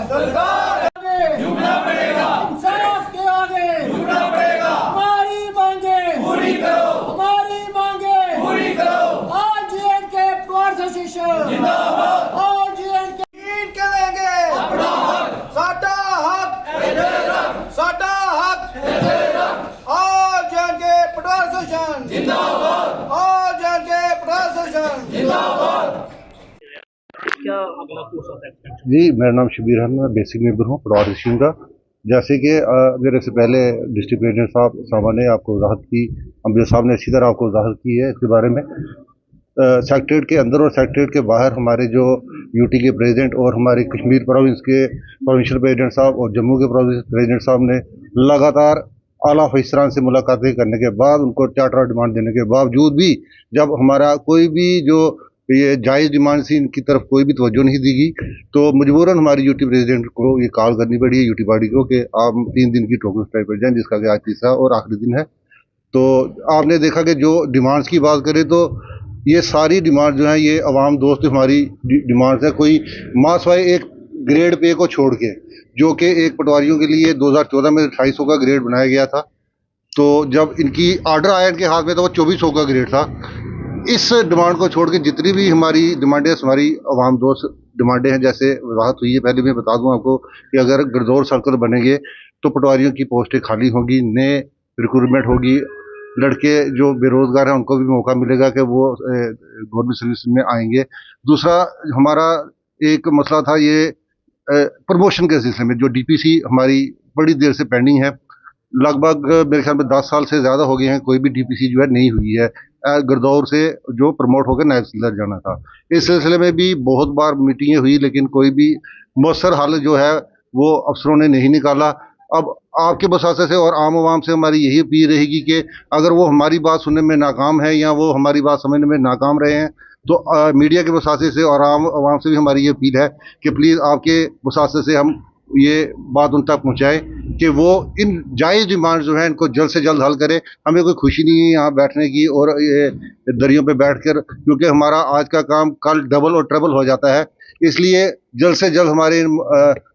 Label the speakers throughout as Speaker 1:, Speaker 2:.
Speaker 1: सरकार झुकना पड़ेगा, इंसाफ के आगे झुकना पड़ेगा। हमारी मांगे पूरी करो, हमारी मांगे पूरी करो। ऑल J&K एम्प्लॉयज एसोसिएशन जिंदाबाद, ऑल J&K के लेंगे अपना हक, साडा हक साडा हक। ऑल J&K एम्प्लॉयज एसोसिएशन जिंदाबाद, ऑल J&K एम्प्लॉयज एसोसिएशन जिंदाबाद।
Speaker 2: जी, मेरा नाम शबीर अहमद, मैं बेसिक मेंबर हूँ पटवार एसोसिएशन का। जैसे कि मेरे से पहले डिस्ट्रिक्ट प्रेसिडेंट साहब ने आपको वजाहत की, अम्बिया साहब ने इसी तरह आपको वजाहत की है इसके बारे में। सेक्रेटरीट के अंदर और सेक्रेटरीट के बाहर हमारे जो यूटी के प्रेसिडेंट और हमारे कश्मीर प्रोविंस के प्रोविंशियल प्रेसिडेंट साहब और जम्मू के प्रेसिडेंट साहब ने लगातार आला अफसरान से मुलाकातें करने के बाद उनको चार्टर डिमांड देने के बावजूद भी जब हमारा कोई भी जो ये जायज़ डिमांड थी इनकी तरफ कोई भी तवज्जो नहीं दी गई, तो मजबूरन हमारी यूटी प्रेसिडेंट को ये कॉल करनी पड़ी है यूटी बॉडी को कि आप 3 दिन की टोकन स्ट्राइक पर जाएं, जिसका कि आज तीसरा और आखिरी दिन है। तो आपने देखा कि जो डिमांड्स की बात करें तो ये सारी डिमांड जो है ये अवाम दोस्त हमारी डिमांड्स है। कोई मास वाई एक ग्रेड पे को छोड़ के, जो कि एक पटवारियों के लिए 2014 में 2800 का ग्रेड बनाया गया था, तो जब इनकी ऑर्डर आया इनके हाथ में तो वो 2400 का ग्रेड था। इस डिमांड को छोड़ के जितनी भी हमारी डिमांडें हमारी अवाम दोस्त डिमांडें हैं, जैसे वजाहत हुई है, पहले मैं बता दूं आपको कि अगर गरदौर सर्कल बनेंगे तो पटवारियों की पोस्टें खाली होंगी, नए रिक्रूटमेंट होगी, लड़के जो बेरोजगार हैं उनको भी मौका मिलेगा कि वो गवर्नमेंट सर्विस में आएंगे। दूसरा हमारा एक मसला था ये प्रमोशन के सिलसिले में, जो डीपीसी हमारी बड़ी देर से पेंडिंग है, लगभग मेरे ख्याल में 10 साल से ज़्यादा हो गए हैं, कोई भी डीपीसी जो है नहीं हुई है। गरदौर से जो प्रमोट होकर नायब तहसीलदार जाना था, इस सिलसिले में भी बहुत बार मीटिंगें हुई, लेकिन कोई भी मौसर हल जो है वो अफसरों ने नहीं निकाला। अब आपके वसासे से और आम आवाम से हमारी यही अपील रहेगी कि अगर वो हमारी बात सुनने में नाकाम है या वो हमारी बात समझने में नाकाम रहे हैं, तो मीडिया के वसासे से और आम आवाम से भी हमारी ये अपील है कि प्लीज़ आपके वसासे से हम ये बात उन तक पहुँचाएँ कि वो इन जायज़ डिमांड जो है इनको जल्द से जल्द हल करें। हमें कोई खुशी नहीं है यहाँ बैठने की और ये दरियों पे बैठकर, क्योंकि हमारा आज का काम कल डबल और ट्रबल हो जाता है, इसलिए जल्द से जल्द हमारे इन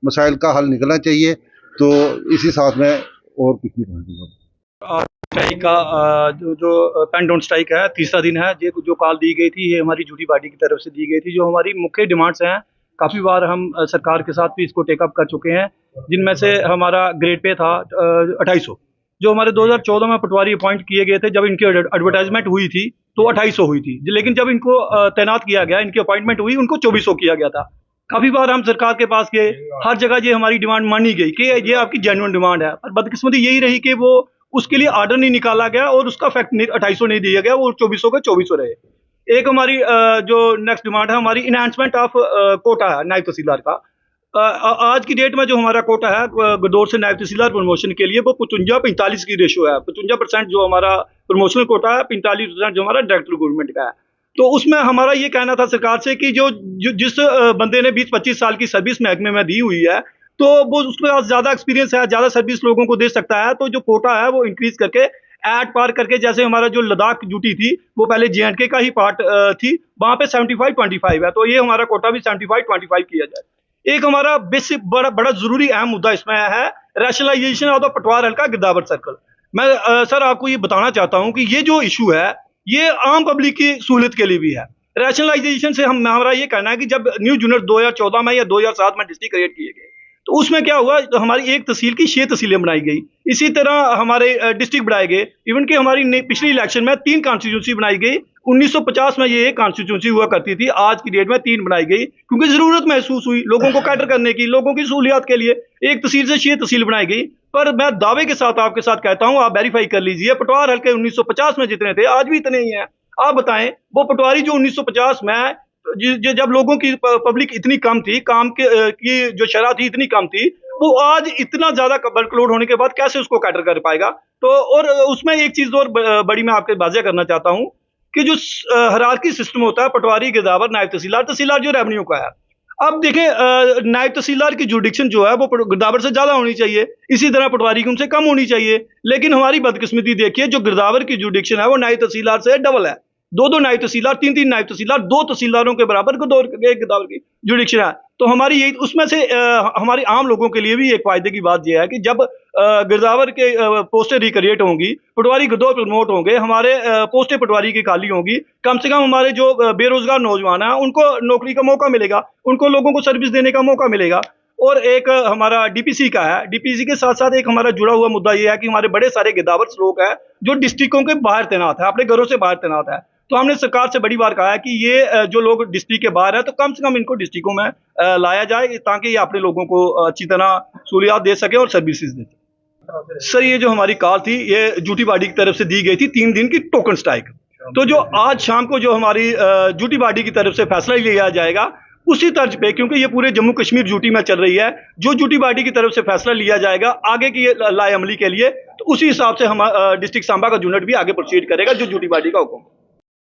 Speaker 2: मसाइल का हल निकलना चाहिए। तो इसी साथ में और कुछ नहीं कहूँगा।
Speaker 3: स्ट्राइक का जो पेन डाउन स्ट्राइक है, तीसरा दिन है। ये जो कॉल दी गई थी ये हमारी यूटी बॉडी की तरफ से दी गई थी। जो हमारी मुख्य डिमांड्स हैं, काफ़ी बार हम सरकार के साथ भी इसको टेकअप कर चुके हैं, जिनमें से हमारा ग्रेड पे था 2800, जो हमारे 2014 में पटवारी अपॉइंट किए गए थे। जब इनकी एडवर्टाइजमेंट हुई थी तो 2800 हुई थी, लेकिन जब इनको तैनात किया गया, इनकी अपॉइंटमेंट हुई, उनको 2400 किया गया था। काफ़ी बार हम सरकार के पास गए, हर जगह ये हमारी डिमांड मानी गई कि ये आपकी जेन्युइन डिमांड है, पर बदकिस्मती यही रही कि वो उसके लिए आर्डर नहीं निकाला गया और उसका फैक्ट 2800 नहीं दिया गया, वो 2400 का 2400 रहे। एक हमारी जो नेक्स्ट डिमांड है, हमारी इनहांसमेंट ऑफ कोटा है नायब तहसीलदार का। आज की डेट में जो हमारा कोटा है गरदौर से नायब तहसीलदार प्रमोशन के लिए, वो 55-45 की रेशो है। 55% जो हमारा प्रमोशनल कोटा है, 45% जो हमारा डायरेक्टर गवर्नमेंट का है। तो उसमें हमारा ये कहना था सरकार से कि जिस बंदे ने 20-25 साल की सर्विस महकमे में दी हुई है, तो वो उसके पास ज़्यादा एक्सपीरियंस है, ज़्यादा सर्विस लोगों को दे सकता है, तो जो कोटा है वो इंक्रीज करके ऐड पार करके, जैसे हमारा जो लद्दाख ड्यूटी थी वो पहले J&K का ही पार्ट थी, वहाँ पे 75-25 है, तो ये हमारा कोटा भी 75-25 किया जाए। एक हमारा बेसिक बड़ा जरूरी अहम मुद्दा इसमें है रैशनलाइजेशन ऑफ द पटवार हल्का गिरदावर सर्कल। मैं सर आपको ये बताना चाहता हूँ कि ये जो इशू है ये आम पब्लिक की सहूलियत के लिए भी है। रैशनलाइजेशन से हमारा ये कहना है कि जब न्यू यूनिट 2014 में या 2007 में डिस्ट्रिक्ट क्रिएट किए गए, तो उसमें क्या हुआ, तो हमारी एक तहसील की 6 तहसीलें बनाई गई। इसी तरह हमारे डिस्ट्रिक्ट बढ़ाए गए। इवन कि हमारी पिछली इलेक्शन में 3 कॉन्स्टिट्यूंसी बनाई गई। 1950 में ये एक कॉन्स्टिट्यूंसी हुआ करती थी, आज की डेट में 3 बनाई गई, क्योंकि जरूरत महसूस हुई लोगों को कैटर करने की, लोगों की सहूलियत के लिए एक तहसील से 6 तहसील बनाई गई। पर मैं दावे के साथ आपके साथ कहता हूँ, आप वेरीफाई कर लीजिए, पटवार हल्के 1950 में जितने थे आज भी इतने ही हैं। आप बताएं, वो पटवारी जो 1950 में जब लोगों की पब्लिक इतनी कम थी, काम की जो शरह थी इतनी कम थी, वो आज इतना ज्यादा वर्कलोड होने के बाद कैसे उसको कैटर कर पाएगा। तो और उसमें एक चीज और बड़ी मैं आपके वाज़ेह करना चाहता हूँ कि जो हायरार्की सिस्टम होता है, पटवारी, गिरदावर, नायब तहसीलदार, तहसीलदार जो रेवेन्यू का है, अब देखें नायब तहसीलदार की जुडिक्शन जो है वो गिरदावर से ज्यादा होनी चाहिए, इसी तरह पटवारी की उनसे कम होनी चाहिए। लेकिन हमारी बदकिस्मती देखिए, जो गिरदावर की जुडिक्शन है वो नायब तहसीलदार से डबल है। दो नायब तहसीलदार, तीन नायब तहसीलदार, 2 तहसीलदारों के बराबर गिरदावर की जुडिक्शन है। तो हमारी यही उसमें से हमारी आम लोगों के लिए भी एक फायदे की बात यह है कि जब गिरदावर के पोस्टें रिक्रिएट होंगी, पटवारी गिरदौर प्रमोट होंगे, हमारे पोस्टें पटवारी की खाली होंगी, कम से कम हमारे जो बेरोजगार नौजवान हैं उनको नौकरी का मौका मिलेगा, उनको लोगों को सर्विस देने का मौका मिलेगा। और एक हमारा डीपीसी का है, डीपीसी के साथ साथ एक हमारा जुड़ा हुआ मुद्दा यह है कि हमारे बड़े सारे गिरदावर लोग हैं जो डिस्ट्रिक्टों के बाहर तैनात है, अपने घरों से बाहर तैनात है। तो हमने सरकार से बड़ी बार कहा है कि ये जो लोग डिस्ट्रिक्ट के बाहर है तो कम से कम इनको डिस्ट्रिक्टों में लाया जाए ताकि ये अपने लोगों को अच्छी तरह सहूलियात दे सके और सर्विसेज दे सके। सर, ये जो हमारी कॉल थी ये ड्यूटी बॉडी की तरफ से दी गई थी 3 दिन की टोकन स्ट्राइक। तो जो आज शाम को जो हमारी ड्यूटी बॉडी की तरफ से फैसला लिया जाएगा उसी तर्ज पे, क्योंकि ये पूरे जम्मू कश्मीर ड्यूटी में चल रही है, जो ड्यूटी बॉडी की तरफ से फैसला लिया जाएगा आगे की लाए अमली के लिए, तो उसी हिसाब से हम डिस्ट्रिक्ट सांबा का यूनिट भी आगे प्रोसीड करेगा जो ड्यूटी बॉडी का हुक्म।